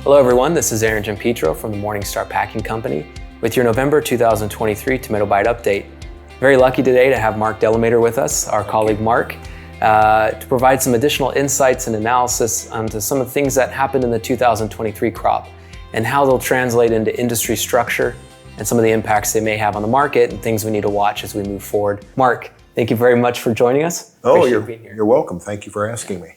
Hello everyone, this is Giampietro from the Morningstar Packing Company with your November 2023 Tomato Bite Update. Very lucky today to have Mark Delamater with us, our colleague Mark, to provide some additional insights and analysis onto some of the things that happened in the 2023 crop and how they'll translate into industry structure and some of the impacts they may have on the market and things we need to watch as we move forward. Mark, thank you very much for joining us. Oh, you're welcome. Thank you for asking me.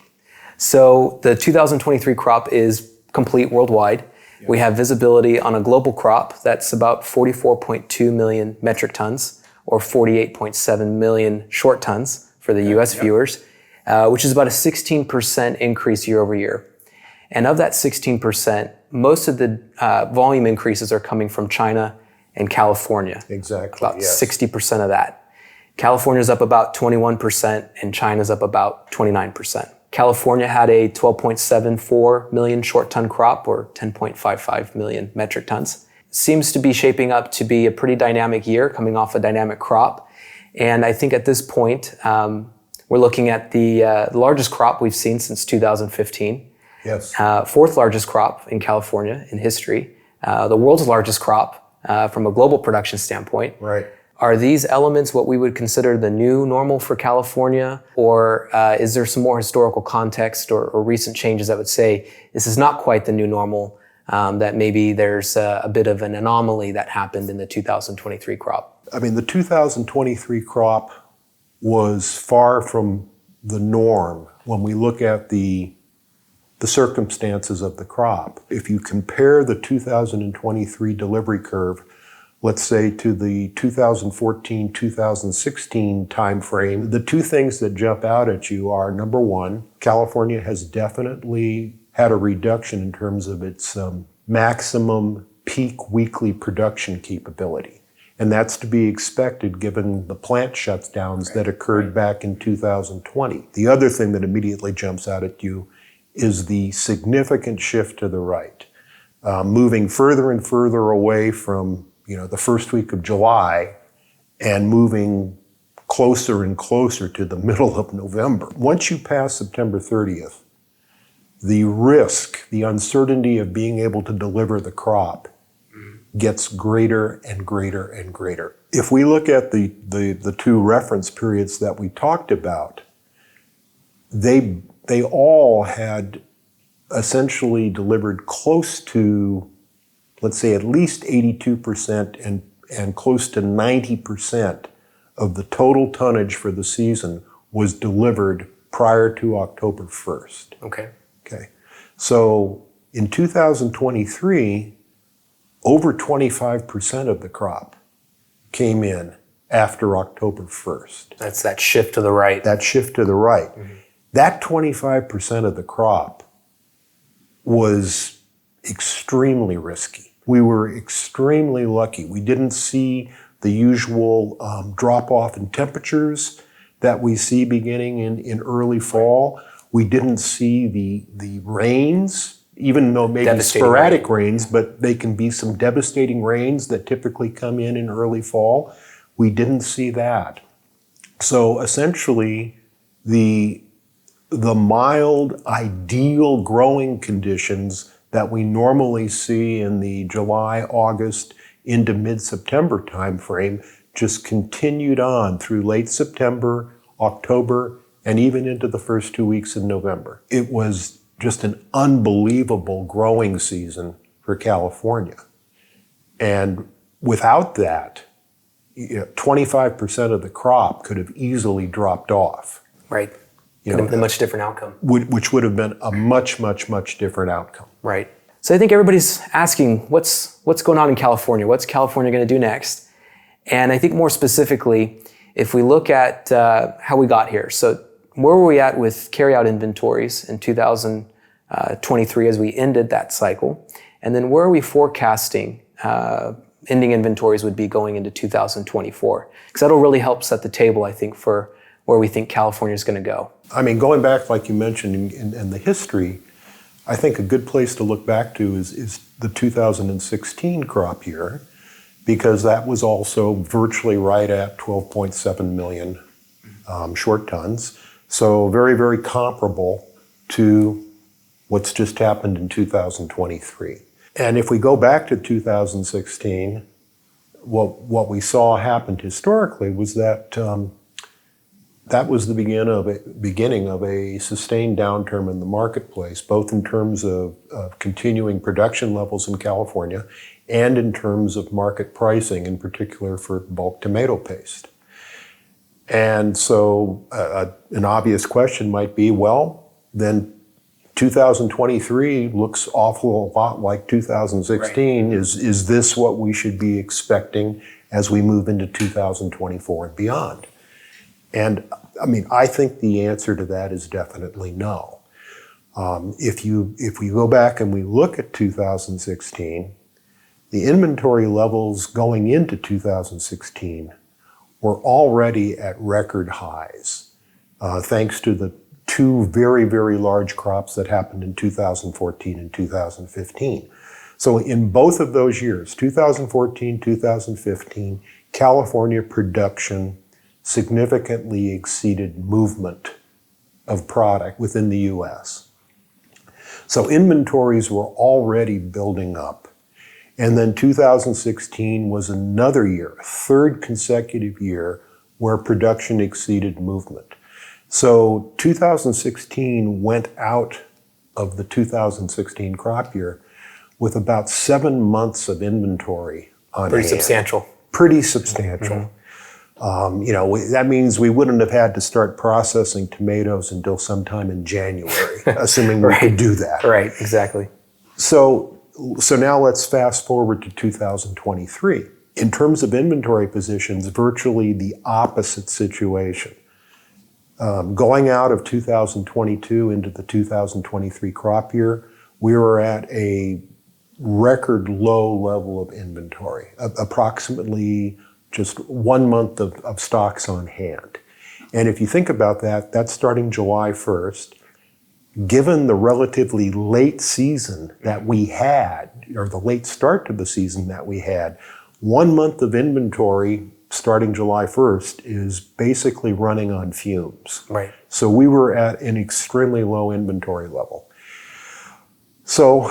So the 2023 crop is complete worldwide. Yeah. We have visibility on a global crop that's about 44.2 million metric tons or 48.7 million short tons for the US viewers, which is about a 16% increase year over year. And of that 16%, most of the volume increases are coming from China and California. Exactly. About 60% of that. California's up about 21% and China's up about 29%. California had a 12.74 million short ton crop or 10.55 million metric tons. Seems to be shaping up to be a pretty dynamic year coming off a dynamic crop. And I think at this point, we're looking at the largest crop we've seen since 2015. Yes. Fourth largest crop in California in history. The world's largest crop from a global production standpoint. Right. Are these elements what we would consider the new normal for California? Or is there some more historical context or recent changes that would say this is not quite the new normal, that maybe there's a bit of an anomaly that happened in the 2023 crop? I mean, the 2023 crop was far from the norm when we look at the circumstances of the crop. If you compare the 2023 delivery curve, let's say, to the 2014-2016 timeframe, the two things that jump out at you are, number one, California has definitely had a reduction in terms of its maximum peak weekly production capability. And that's to be expected given the plant shutdowns that occurred back in 2020. The other thing that immediately jumps out at you is the significant shift to the right, moving further and further away from the first week of July and moving closer and closer to the middle of November. Once you pass September 30th, the risk, the uncertainty of being able to deliver the crop gets greater and greater and greater. If we look at the two reference periods that we talked about, they all had essentially delivered close to, let's say, at least 82% and close to 90% of the total tonnage for the season was delivered prior to October 1st. Okay. So in 2023, over 25% of the crop came in after October 1st. That's that shift to the right. That shift to the right. Mm-hmm. That 25% of the crop was extremely risky. We were extremely lucky. We didn't see the usual drop-off in temperatures that we see beginning in early fall. We didn't see the rains, even though maybe sporadic rains, but they can be some devastating rains that typically come in early fall. We didn't see that. So essentially, the mild, ideal growing conditions that we normally see in the July, August into mid-September timeframe just continued on through late September, October, and even into the first 2 weeks in November. It was just an unbelievable growing season for California. And without that, 25% of the crop could have easily dropped off. Right. Could have been a much different outcome. Which would have been a much, much, much different outcome. Right. So I think everybody's asking, what's going on in California? What's California going to do next? And I think more specifically, if we look at how we got here. So where were we at with carryout inventories in 2023 as we ended that cycle? And then where are we forecasting ending inventories would be going into 2024? Because that'll really help set the table, I think, for where we think California is going to go. I mean, going back, like you mentioned, in the history, I think a good place to look back to is the 2016 crop year, because that was also virtually right at 12.7 million short tons. So very, very comparable to what's just happened in 2023. And if we go back to 2016, what we saw happened historically was that that was the beginning of a sustained downturn in the marketplace, both in terms of continuing production levels in California and in terms of market pricing, in particular for bulk tomato paste. And so an obvious question might be, well, then 2023 looks awful lot like 2016. Right. Is this what we should be expecting as we move into 2024 and beyond? And I mean, I think the answer to that is definitely no. If we go back and we look at 2016, the inventory levels going into 2016 were already at record highs, thanks to the two very, very large crops that happened in 2014 and 2015. So in both of those years, 2014, 2015, California production significantly exceeded movement of product within the U.S. So inventories were already building up. And then 2016 was another year, a third consecutive year, where production exceeded movement. So 2016 went out of the 2016 crop year with about 7 months of inventory on hand. Pretty substantial. Pretty substantial. Mm-hmm. That means we wouldn't have had to start processing tomatoes until sometime in January, assuming we could do that. Right, exactly. So now let's fast forward to 2023. In terms of inventory positions, virtually the opposite situation. Going out of 2022 into the 2023 crop year, we were at a record low level of inventory, approximately just 1 month of stocks on hand. And if you think about that, that's starting July 1st. Given the relatively late season that we had, or the late start to the season that we had, 1 month of inventory starting July 1st is basically running on fumes. Right. So we were at an extremely low inventory level. So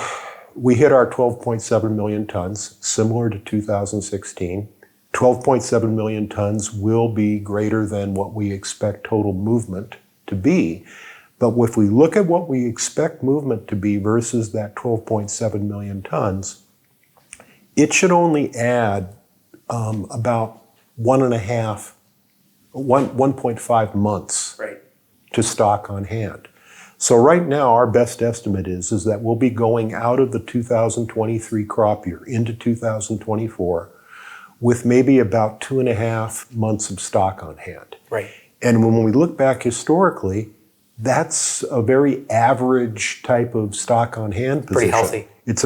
we hit our 12.7 million tons, similar to 2016. 12.7 million tons will be greater than what we expect total movement to be. But if we look at what we expect movement to be versus that 12.7 million tons, it should only add about 1.5 months to stock on hand. So right now, our best estimate is that we'll be going out of the 2023 crop year into 2024 with maybe about 2.5 months of stock on hand. Right. And when we look back historically, that's a very average type of stock on hand position. Pretty healthy. It's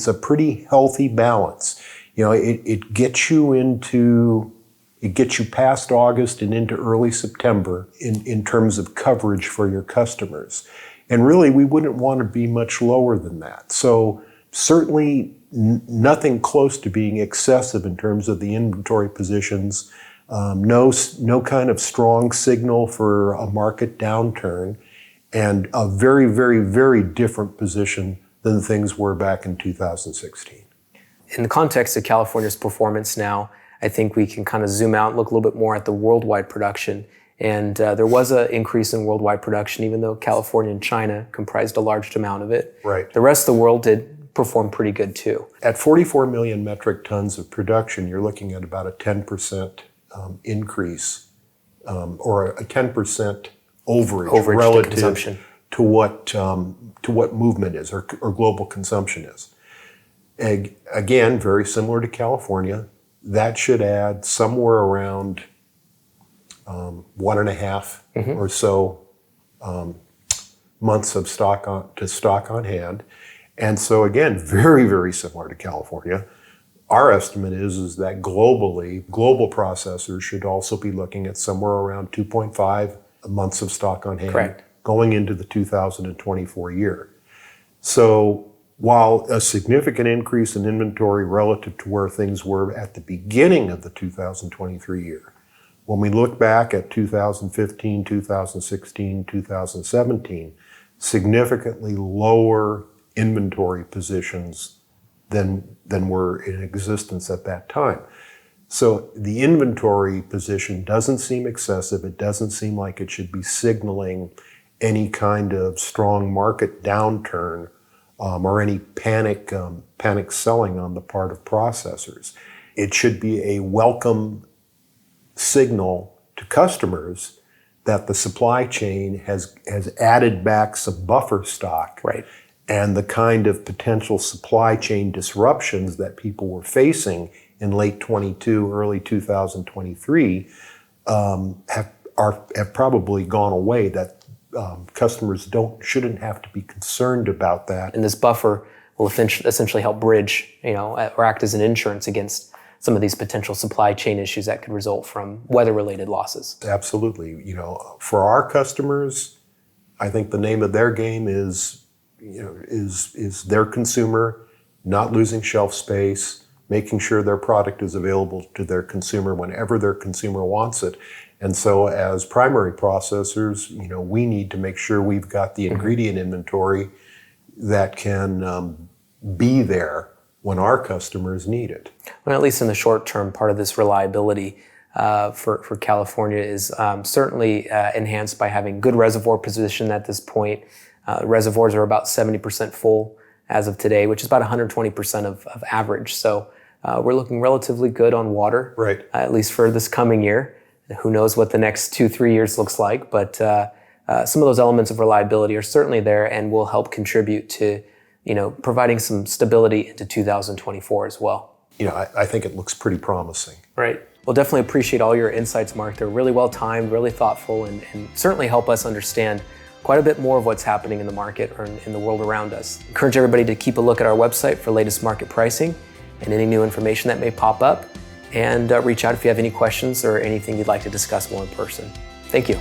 a pretty healthy balance. It gets you past August and into early September in terms of coverage for your customers. And really, we wouldn't want to be much lower than that. So certainly nothing close to being excessive in terms of the inventory positions. No kind of strong signal for a market downturn, and a very, very, very different position than things were back in 2016. In the context of California's performance now, I think we can kind of zoom out and look a little bit more at the worldwide production. And there was an increase in worldwide production, even though California and China comprised a large amount of it. Right. The rest of the world did perform pretty good too. At 44 million metric tons of production, you're looking at about a 10% increase, or a 10% overage relative to what movement is or global consumption is. Again, very similar to California, that should add somewhere around 1.5 or so months of stock on hand. And so again, very, very similar to California. Our estimate is that globally, global processors should also be looking at somewhere around 2.5 months of stock on hand. Correct. Going into the 2024 year. So while a significant increase in inventory relative to where things were at the beginning of the 2023 year, when we look back at 2015, 2016, 2017, significantly lower inventory positions than were in existence at that time. So the inventory position doesn't seem excessive. It doesn't seem like it should be signaling any kind of strong market downturn or any panic selling on the part of processors. It should be a welcome signal to customers that the supply chain has added back some buffer stock. Right. And the kind of potential supply chain disruptions that people were facing in late 22, early 2023 have probably gone away, that customers shouldn't have to be concerned about that. And this buffer will essentially help bridge, or act as an insurance against some of these potential supply chain issues that could result from weather-related losses. Absolutely. For our customers, I think the name of their game is their consumer not losing shelf space, making sure their product is available to their consumer whenever their consumer wants it. And so as primary processors, we need to make sure we've got the ingredient inventory that can be there when our customers need it. Well, at least in the short term, part of this reliability for California is certainly enhanced by having good reservoir position at this point. Reservoirs are about 70% full as of today, which is about 120% of average. So we're looking relatively good on water, right? At least for this coming year. Who knows what the next 2-3 years looks like, but some of those elements of reliability are certainly there and will help contribute to providing some stability into 2024 as well. I think it looks pretty promising. Right. Well, definitely appreciate all your insights, Mark. They're really well timed, really thoughtful, and certainly help us understand quite a bit more of what's happening in the market or in the world around us. Encourage everybody to keep a look at our website for latest market pricing and any new information that may pop up, and reach out if you have any questions or anything you'd like to discuss more in person. Thank you.